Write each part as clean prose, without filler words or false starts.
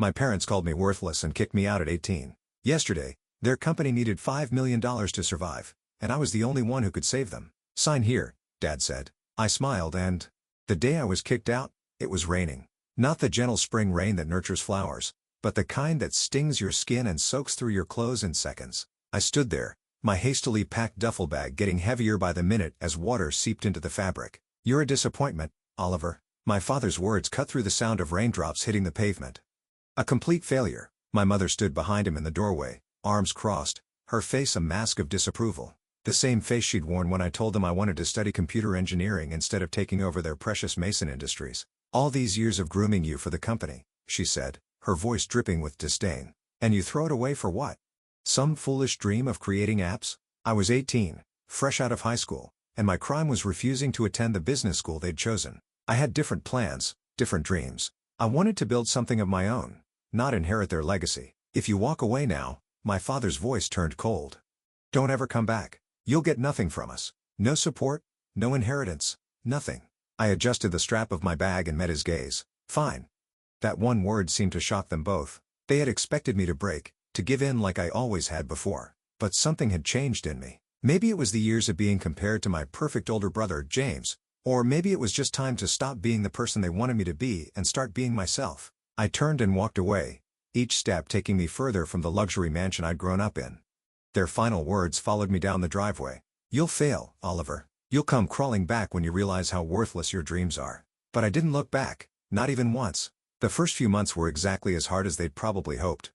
My parents called me worthless and kicked me out at 18. Yesterday, their company needed $5 million to survive, and I was the only one who could save them. Sign here, Dad said. I smiled and... The day I was kicked out, it was raining. Not the gentle spring rain that nurtures flowers, but the kind that stings your skin and soaks through your clothes in seconds. I stood there, my hastily packed duffel bag getting heavier by the minute as water seeped into the fabric. You're a disappointment, Oliver. My father's words cut through the sound of raindrops hitting the pavement. A complete failure. My mother stood behind him in the doorway, arms crossed, her face a mask of disapproval. The same face she'd worn when I told them I wanted to study computer engineering instead of taking over their precious Mason Industries. All these years of grooming you for the company, she said, her voice dripping with disdain. And you throw it away for what? Some foolish dream of creating apps? I was 18, fresh out of high school, and my crime was refusing to attend the business school they'd chosen. I had different plans, different dreams. I wanted to build something of my own, not inherit their legacy. If you walk away now, my father's voice turned cold. Don't ever come back. You'll get nothing from us. No support, no inheritance, nothing. I adjusted the strap of my bag and met his gaze. Fine. That one word seemed to shock them both. They had expected me to break, to give in like I always had before. But something had changed in me. Maybe it was the years of being compared to my perfect older brother, James. Or maybe it was just time to stop being the person they wanted me to be and start being myself. I turned and walked away, each step taking me further from the luxury mansion I'd grown up in. Their final words followed me down the driveway. You'll fail, Oliver. You'll come crawling back when you realize how worthless your dreams are. But I didn't look back, not even once. The first few months were exactly as hard as they'd probably hoped.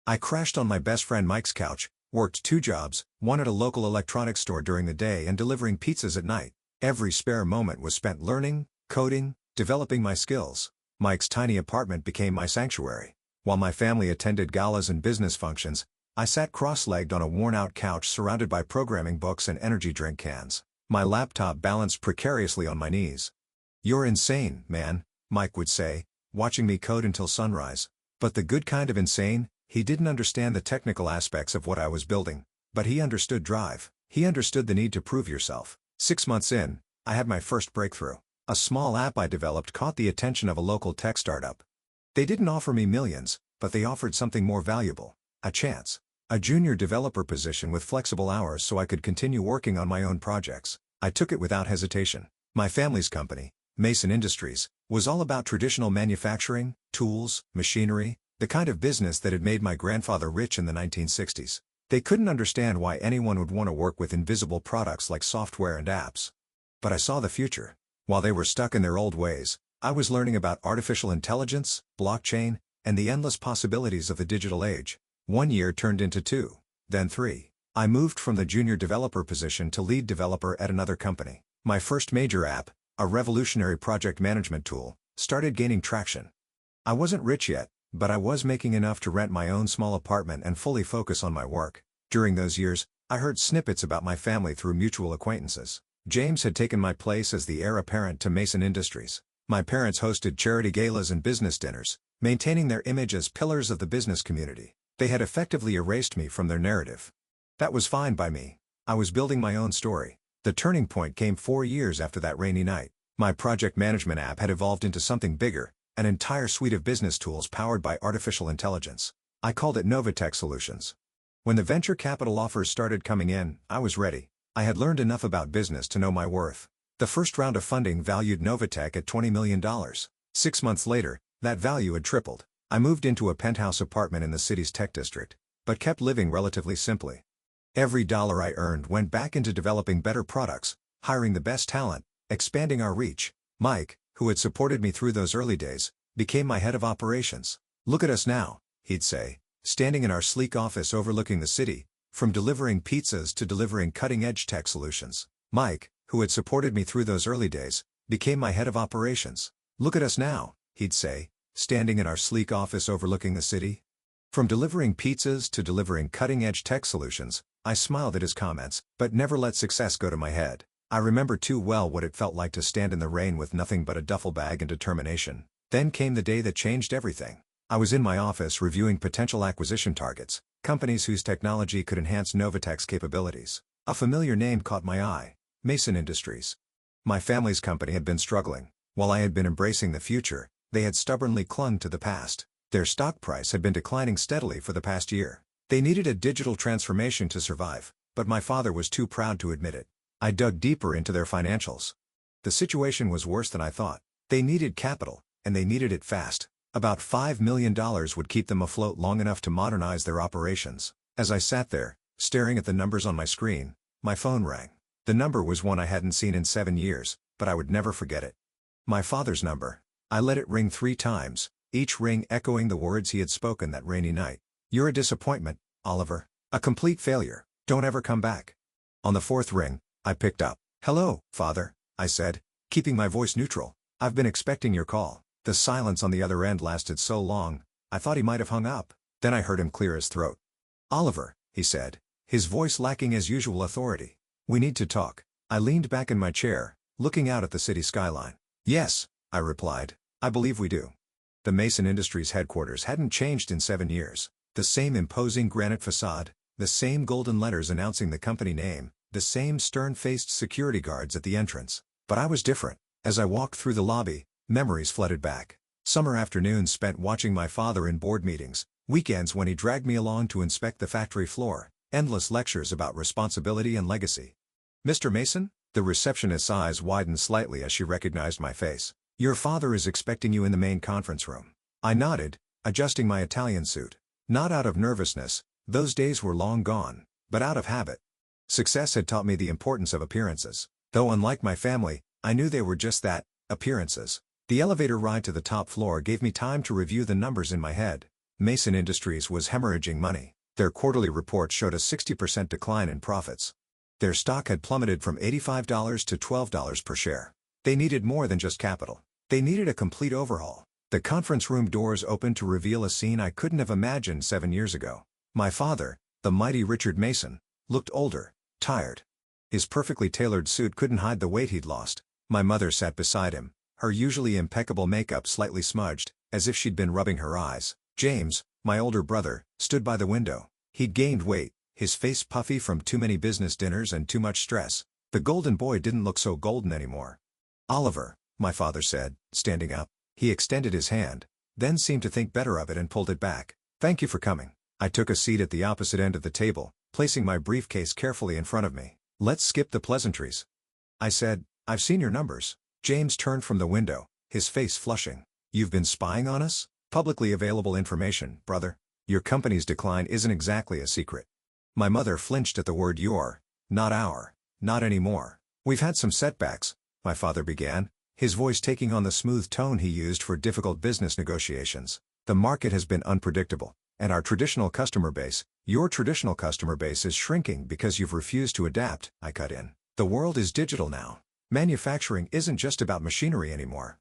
I crashed on my best friend Mike's couch, worked 2 jobs, one at a local electronics store during the day and delivering pizzas at night. Every spare moment was spent learning, coding, developing my skills. Mike's tiny apartment became my sanctuary. While my family attended galas and business functions, I sat cross-legged on a worn-out couch surrounded by programming books and energy drink cans. My laptop balanced precariously on my knees. You're insane, man, Mike would say, watching me code until sunrise. But the good kind of insane. He didn't understand the technical aspects of what I was building, but he understood drive. He understood the need to prove yourself. 6 months in, I had my first breakthrough. A small app I developed caught the attention of a local tech startup. They didn't offer me millions, but they offered something more valuable. A chance. A junior developer position with flexible hours so I could continue working on my own projects. I took it without hesitation. My family's company, Mason Industries, was all about traditional manufacturing, tools, machinery, the kind of business that had made my grandfather rich in the 1960s. They couldn't understand why anyone would want to work with invisible products like software and apps. But I saw the future. While they were stuck in their old ways, I was learning about artificial intelligence, blockchain, and the endless possibilities of the digital age. 1 year turned into 2, then 3. I moved from the junior developer position to lead developer at another company. My first major app, a revolutionary project management tool, started gaining traction. I wasn't rich yet, but I was making enough to rent my own small apartment and fully focus on my work. During those years, I heard snippets about my family through mutual acquaintances. James had taken my place as the heir apparent to Mason Industries. My parents hosted charity galas and business dinners, maintaining their image as pillars of the business community. They had effectively erased me from their narrative. That was fine by me. I was building my own story. The turning point came 4 years after that rainy night. My project management app had evolved into something bigger, an entire suite of business tools powered by artificial intelligence. I called it Novatech Solutions. When the venture capital offers started coming in, I was ready. I had learned enough about business to know my worth. The first round of funding valued Novatech at $20 million. 6 months later, that value had tripled. I moved into a penthouse apartment in the city's tech district, but kept living relatively simply. Every dollar I earned went back into developing better products, hiring the best talent, expanding our reach. Mike, who had supported me through those early days, became my head of operations. Look at us now, he'd say, standing in our sleek office overlooking the city, from delivering pizzas to delivering cutting-edge tech solutions. Mike, who had supported me through those early days, became my head of operations. Look at us now, he'd say, standing in our sleek office overlooking the city. From delivering pizzas to delivering cutting-edge tech solutions, I smiled at his comments, but never let success go to my head. I remember too well what it felt like to stand in the rain with nothing but a duffel bag and determination. Then came the day that changed everything. I was in my office reviewing potential acquisition targets, companies whose technology could enhance Novatech's capabilities. A familiar name caught my eye: Mason Industries. My family's company had been struggling. While I had been embracing the future, they had stubbornly clung to the past. Their stock price had been declining steadily for the past year. They needed a digital transformation to survive, but my father was too proud to admit it. I dug deeper into their financials. The situation was worse than I thought. They needed capital, and they needed it fast. About $5 million would keep them afloat long enough to modernize their operations. As I sat there, staring at the numbers on my screen, my phone rang. The number was one I hadn't seen in 7 years, but I would never forget it. My father's number. I let it ring 3 times, each ring echoing the words he had spoken that rainy night. "You're a disappointment, Oliver. A complete failure. Don't ever come back." On the 4th ring, I picked up. "Hello, Father," I said, keeping my voice neutral. "I've been expecting your call." The silence on the other end lasted so long, I thought he might have hung up. Then I heard him clear his throat. "Oliver," he said, his voice lacking his usual authority. "We need to talk." I leaned back in my chair, looking out at the city skyline. "Yes," I replied, "I believe we do." The Mason Industries headquarters hadn't changed in 7 years. The same imposing granite facade, the same golden letters announcing the company name, the same stern-faced security guards at the entrance. But I was different. As I walked through the lobby, memories flooded back. Summer afternoons spent watching my father in board meetings, weekends when he dragged me along to inspect the factory floor, endless lectures about responsibility and legacy. "Mr. Mason?" The receptionist's eyes widened slightly as she recognized my face. "Your father is expecting you in the main conference room." I nodded, adjusting my Italian suit. Not out of nervousness, those days were long gone, but out of habit. Success had taught me the importance of appearances. Though unlike my family, I knew they were just that, appearances. The elevator ride to the top floor gave me time to review the numbers in my head. Mason Industries was hemorrhaging money. Their quarterly report showed a 60% decline in profits. Their stock had plummeted from $85 to $12 per share. They needed more than just capital. They needed a complete overhaul. The conference room doors opened to reveal a scene I couldn't have imagined 7 years ago. My father, the mighty Richard Mason, looked older, tired. His perfectly tailored suit couldn't hide the weight he'd lost. My mother sat beside him, her usually impeccable makeup slightly smudged, as if she'd been rubbing her eyes. James, my older brother, stood by the window. He'd gained weight, his face puffy from too many business dinners and too much stress. The golden boy didn't look so golden anymore. "Oliver," my father said, standing up. He extended his hand, then seemed to think better of it and pulled it back. "Thank you for coming." I took a seat at the opposite end of the table, placing my briefcase carefully in front of me. "Let's skip the pleasantries," I said. "I've seen your numbers." James turned from the window, his face flushing. "You've been spying on us?" "Publicly available information, brother. Your company's decline isn't exactly a secret." My mother flinched at the word your, not our. "Not anymore. We've had some setbacks," my father began, his voice taking on the smooth tone he used for difficult business negotiations. "The market has been unpredictable, and our traditional customer base, your traditional customer base, is shrinking because you've refused to adapt," I cut in. "The world is digital now. Manufacturing isn't just about machinery anymore.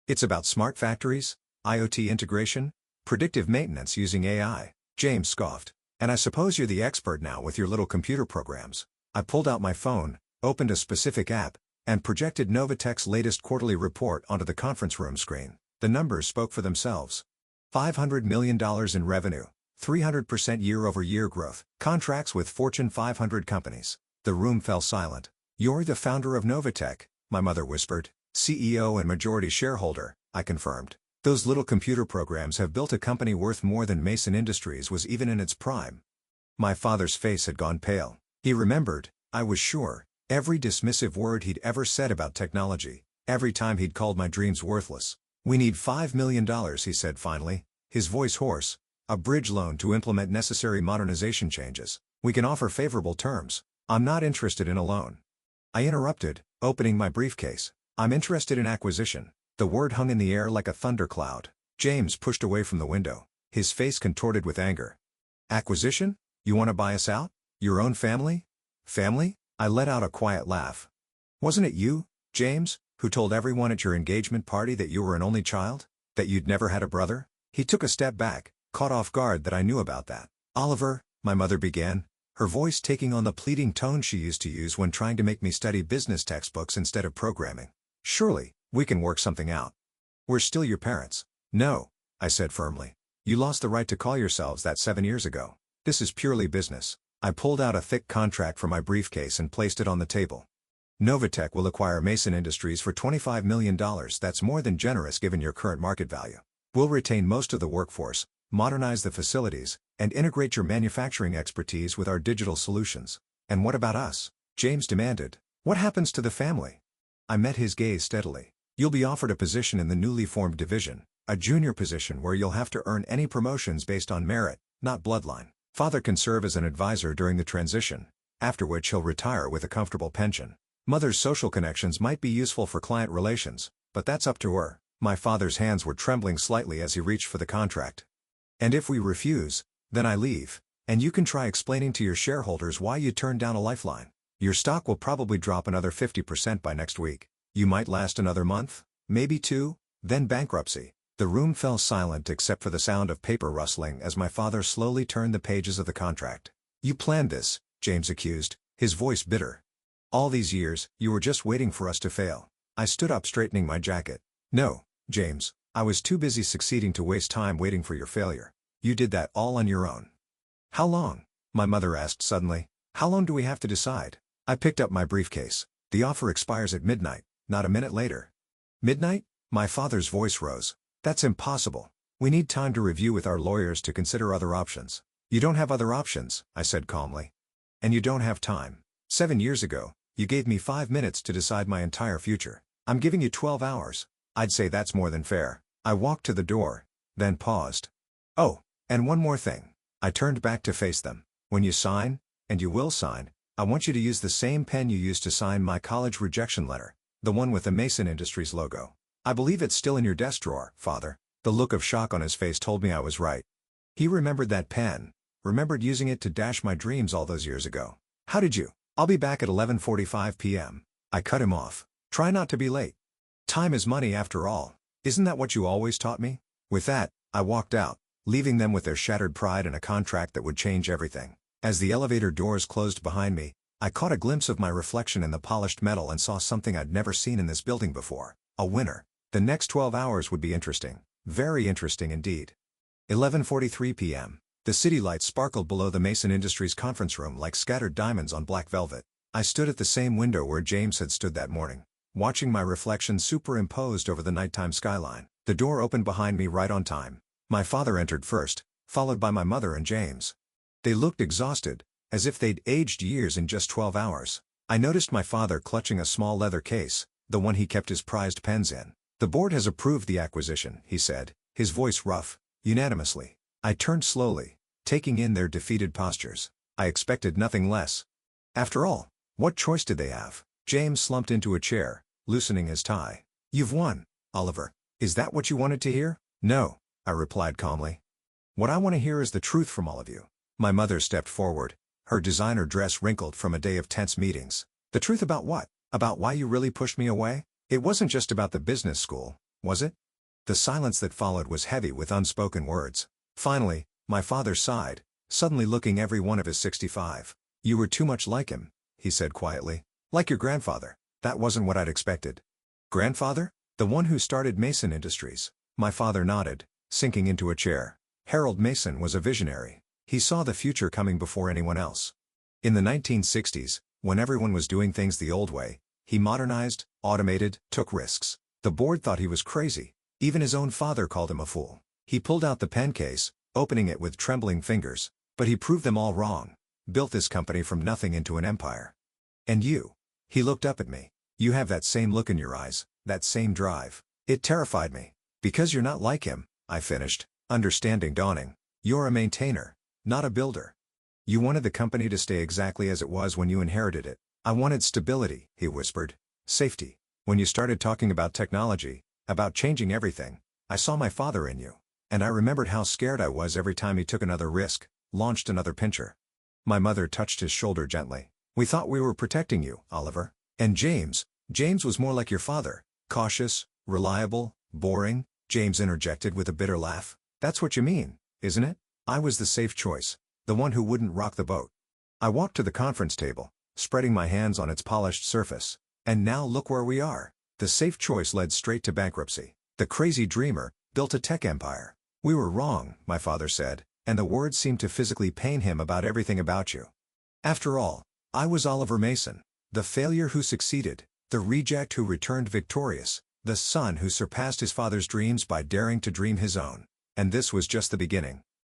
It's about smart factories, IoT integration, predictive maintenance using AI." James scoffed. "And I suppose you're the expert now with your little computer programs." I pulled out my phone, opened a specific app, and projected Novatech's latest quarterly report onto the conference room screen. The numbers spoke for themselves. $500 million in revenue, 300% year-over-year growth, contracts with Fortune 500 companies. The room fell silent. "You're the founder of Novatech," my mother whispered. "CEO and majority shareholder," I confirmed. "Those little computer programs have built a company worth more than Mason Industries was even in its prime." My father's face had gone pale. He remembered, I was sure, every dismissive word he'd ever said about technology, every time he'd called my dreams worthless. "We need $5 million, he said finally, his voice hoarse. "A bridge loan to implement necessary modernization changes. We can offer favorable terms." "I'm not interested in a loan," I interrupted, opening my briefcase. "I'm interested in acquisition." The word hung in the air like a thundercloud. James pushed away from the window, his face contorted with anger. "Acquisition? You want to buy us out? Your own family?" "Family?" I let out a quiet laugh. "Wasn't it you, James, who told everyone at your engagement party that you were an only child? That you'd never had a brother?" He took a step back, caught off guard that I knew about that. "Oliver," my mother began, her voice taking on the pleading tone she used to use when trying to make me study business textbooks instead of programming. "Surely, we can work something out. We're still your parents." "No," I said firmly. "You lost the right to call yourselves that 7 years ago. This is purely business." I pulled out a thick contract from my briefcase and placed it on the table. "Novatech will acquire Mason Industries for $25 million. That's more than generous given your current market value." We'll retain most of the workforce, modernize the facilities, and integrate your manufacturing expertise with our digital solutions. And what about us? James demanded. What happens to the family? I met his gaze steadily. You'll be offered a position in the newly formed division, a junior position where you'll have to earn any promotions based on merit, not bloodline. Father can serve as an advisor during the transition, after which he'll retire with a comfortable pension. Mother's social connections might be useful for client relations, but that's up to her. My father's hands were trembling slightly as he reached for the contract. And if we refuse, then I leave, and you can try explaining to your shareholders why you turned down a lifeline. Your stock will probably drop another 50% by next week. You might last another month, maybe 2, then bankruptcy. The room fell silent except for the sound of paper rustling as my father slowly turned the pages of the contract. You planned this, James accused, his voice bitter. All these years, you were just waiting for us to fail. I stood up straightening my jacket. No, James, I was too busy succeeding to waste time waiting for your failure. You did that all on your own. How long? My mother asked suddenly. How long do we have to decide? I picked up my briefcase. The offer expires at midnight, not a minute later. Midnight? My father's voice rose. That's impossible. We need time to review with our lawyers to consider other options. You don't have other options, I said calmly. And you don't have time. 7 years ago, you gave me 5 minutes to decide my entire future. I'm giving you 12 hours. I'd say that's more than fair. I walked to the door, then paused. Oh, and one more thing. I turned back to face them. When you sign, and you will sign, I want you to use the same pen you used to sign my college rejection letter, the one with the Mason Industries logo. I believe it's still in your desk drawer, Father. The look of shock on his face told me I was right. He remembered that pen, remembered using it to dash my dreams all those years ago. How did you? I'll be back at 11:45 p.m. I cut him off. Try not to be late. Time is money after all. Isn't that what you always taught me? With that, I walked out, leaving them with their shattered pride and a contract that would change everything. As the elevator doors closed behind me, I caught a glimpse of my reflection in the polished metal and saw something I'd never seen in this building before. A winner. The next 12 hours would be interesting. Very interesting indeed. 11:43 p.m. The city lights sparkled below the Mason Industries conference room like scattered diamonds on black velvet. I stood at the same window where James had stood that morning, watching my reflection superimposed over the nighttime skyline. The door opened behind me right on time. My father entered first, followed by my mother and James. They looked exhausted, as if they'd aged years in just 12 hours. I noticed my father clutching a small leather case, the one he kept his prized pens in. The board has approved the acquisition, he said, his voice rough, unanimously. I turned slowly, taking in their defeated postures. I expected nothing less. After all, what choice did they have? James slumped into a chair, loosening his tie. You've won, Oliver. Is that what you wanted to hear? No, I replied calmly. What I want to hear is the truth from all of you. My mother stepped forward, her designer dress wrinkled from a day of tense meetings. The truth about what? About why you really pushed me away? It wasn't just about the business school, was it? The silence that followed was heavy with unspoken words. Finally, my father sighed, suddenly looking every one of his 65. You were too much like him, he said quietly. Like your grandfather. That wasn't what I'd expected. Grandfather? The one who started Mason Industries. My father nodded, sinking into a chair. Harold Mason was a visionary. He saw the future coming before anyone else. In the 1960s, when everyone was doing things the old way, he modernized, automated, took risks. The board thought he was crazy. Even his own father called him a fool. He pulled out the pen case, opening it with trembling fingers, but he proved them all wrong. Built this company from nothing into an empire. And you? He looked up at me. You have that same look in your eyes, that same drive. It terrified me. Because you're not like him, I finished, understanding dawning. You're a maintainer, not a builder. You wanted the company to stay exactly as it was when you inherited it. I wanted stability, he whispered. Safety. When you started talking about technology, about changing everything, I saw my father in you. And I remembered how scared I was every time he took another risk, launched another pincher. My mother touched his shoulder gently. We thought we were protecting you, Oliver. And James was more like your father. Cautious, reliable, boring, James interjected with a bitter laugh. That's what you mean, isn't it? I was the safe choice, the one who wouldn't rock the boat. I walked to the conference table, spreading my hands on its polished surface. And now look where we are. The safe choice led straight to bankruptcy. The crazy dreamer built a tech empire. We were wrong, my father said, and the words seemed to physically pain him about everything about you. After all, I was Oliver Mason, the failure who succeeded, the reject who returned victorious, The son who surpassed his father's dreams by daring to dream his own. And this was just the beginning.